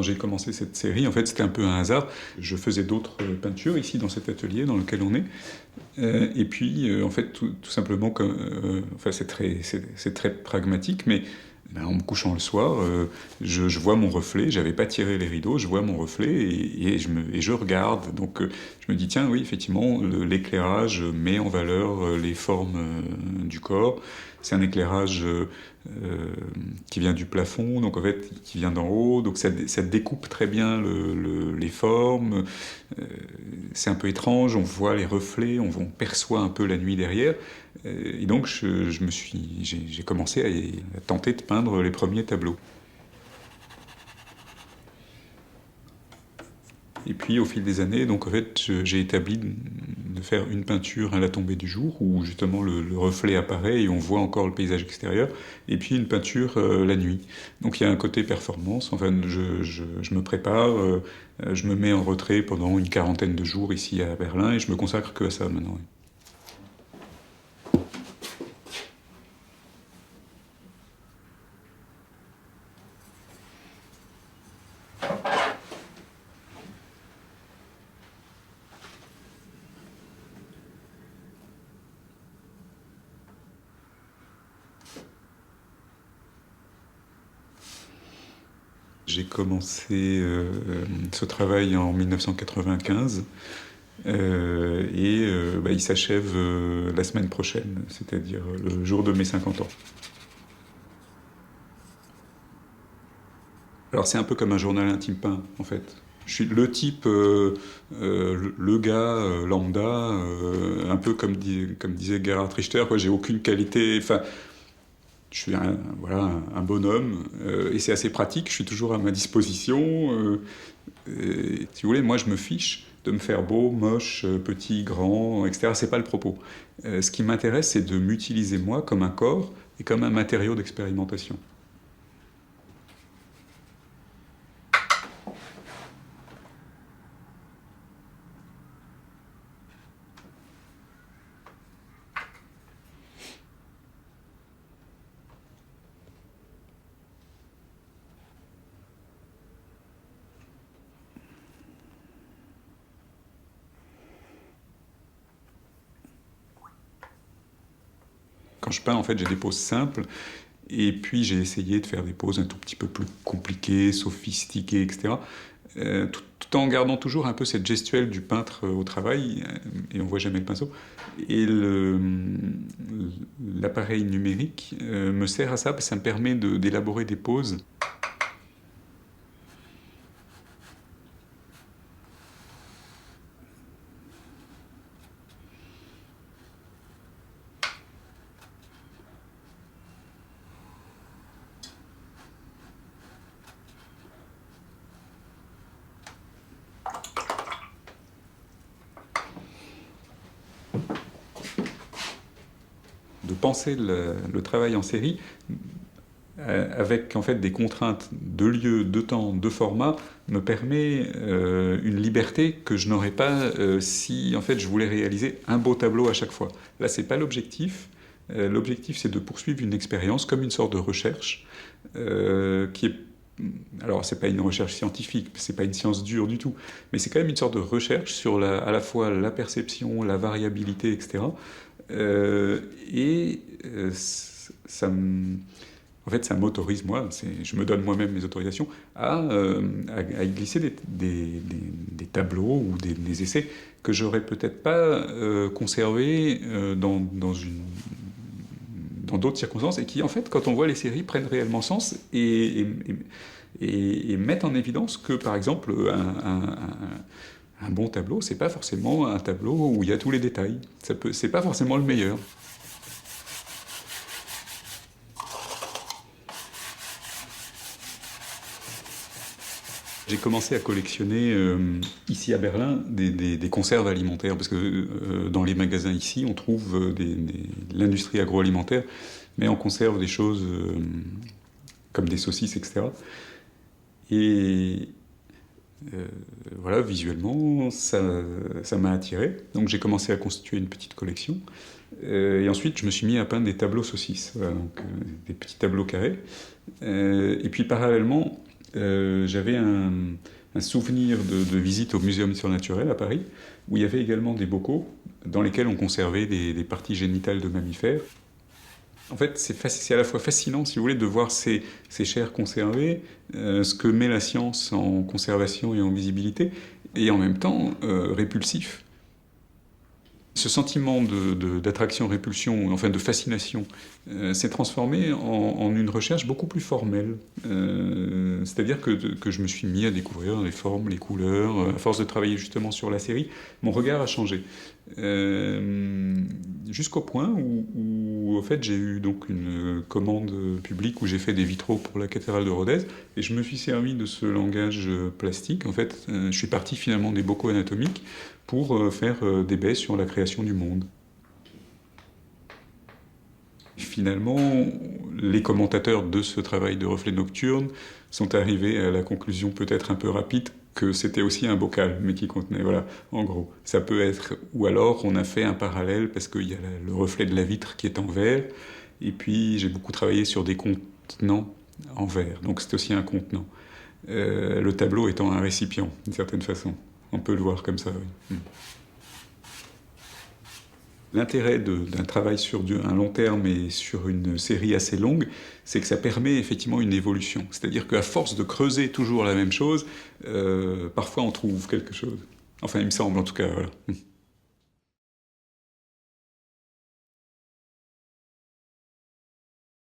quand j'ai commencé cette série, en fait, c'était un peu un hasard. Je faisais d'autres peintures ici, dans cet atelier dans lequel on est. Et puis, en fait, tout simplement, enfin, c'est très pragmatique, mais ben, en me couchant le soir, je vois mon reflet. J'avais pas tiré les rideaux, je vois mon reflet et je regarde. Donc, je me dis, tiens, oui, effectivement, l'éclairage met en valeur les formes du corps. C'est un éclairage qui vient du plafond, donc en fait, qui vient d'en haut. Donc, ça découpe très bien les formes. Euh, c'est un peu étrange, on voit les reflets, on perçoit un peu la nuit derrière. Et donc j'ai commencé à tenter de peindre les premiers tableaux. Et puis au fil des années, donc en fait, j'ai établi de faire une peinture à la tombée du jour, où justement le reflet apparaît et on voit encore le paysage extérieur, et puis une peinture la nuit. Donc il y a un côté performance, enfin je me prépare, je me mets en retrait pendant une quarantaine de jours ici à Berlin, et je me consacre que à ça maintenant. J'ai commencé ce travail en 1995 bah, il s'achève la semaine prochaine, c'est-à-dire le jour de mes 50 ans. Alors c'est un peu comme un journal intime peint en fait. Je suis le type, le gars lambda, un peu comme disait Gerhard Richter, quoi. J'ai aucune qualité, enfin je suis voilà, un bonhomme, et c'est assez pratique, je suis toujours à ma disposition. Si vous voulez, moi je me fiche de me faire beau, moche, petit, grand, etc. C'est pas le propos. Ce qui m'intéresse, c'est de m'utiliser moi comme un corps et comme un matériau d'expérimentation. Quand je peins, en fait, j'ai des poses simples, et puis j'ai essayé de faire des poses un tout petit peu plus compliquées, sophistiquées, etc. Tout en gardant toujours un peu cette gestuelle du peintre au travail, et on voit jamais le pinceau. Et l'appareil numérique me sert à ça, parce que ça me permet d'élaborer des poses. De penser le travail en série avec en fait des contraintes de lieu, de temps, de format, me permet une liberté que je n'aurais pas si en fait je voulais réaliser un beau tableau à chaque fois. Là, c'est pas l'objectif. L'objectif, c'est de poursuivre une expérience comme une sorte de recherche qui est. Alors, c'est pas une recherche scientifique, c'est pas une science dure du tout, mais c'est quand même une sorte de recherche sur à la fois la perception, la variabilité, etc. Euh, et ça me en fait, ça m'autorise, moi, je me donne moi-même mes autorisations, à y glisser des tableaux ou des essais que j'aurais peut-être pas conservés dans d'autres circonstances, et qui, en fait, quand on voit les séries, prennent réellement sens et mettent en évidence que, par exemple, un bon tableau, c'est pas forcément un tableau où il y a tous les détails. C'est pas forcément le meilleur. J'ai commencé à collectionner ici à Berlin des conserves alimentaires, parce que dans les magasins ici, on trouve l'industrie agroalimentaire, mais on conserve des choses comme des saucisses, etc. Et voilà, visuellement, ça m'a attiré. Donc j'ai commencé à constituer une petite collection. Et ensuite, je me suis mis à peindre des tableaux saucisses, voilà, donc, des petits tableaux carrés. Et puis parallèlement, J'avais un souvenir de visite au Muséum surnaturel à Paris, où il y avait également des bocaux dans lesquels on conservait des parties génitales de mammifères. En fait, c'est à la fois fascinant, si vous voulez, de voir ces chairs conservées, ce que met la science en conservation et en visibilité, et en même temps répulsif. Ce sentiment d'attraction-répulsion, enfin de fascination, s'est transformé en une recherche beaucoup plus formelle. C'est-à-dire que je me suis mis à découvrir les formes, les couleurs. À force de travailler justement sur la série, mon regard a changé. Jusqu'au point où, en fait, j'ai eu donc une commande publique où j'ai fait des vitraux pour la cathédrale de Rodez, et je me suis servi de ce langage plastique. En fait, je suis parti finalement des bocaux anatomiques pour faire des baies sur la création du monde. Finalement, les commentateurs de ce travail de reflet nocturne sont arrivés à la conclusion peut-être un peu rapide que c'était aussi un bocal, mais qui contenait, voilà, en gros. Ça peut être, ou alors on a fait un parallèle parce qu'il y a le reflet de la vitre qui est en verre, et puis j'ai beaucoup travaillé sur des contenants en verre, donc c'est aussi un contenant. Le tableau étant un récipient, d'une certaine façon. On peut le voir comme ça, oui. L'intérêt d'un travail sur un long terme et sur une série assez longue, c'est que ça permet effectivement une évolution. C'est-à-dire qu'à force de creuser toujours la même chose, parfois on trouve quelque chose. Enfin, il me semble en tout cas. Voilà.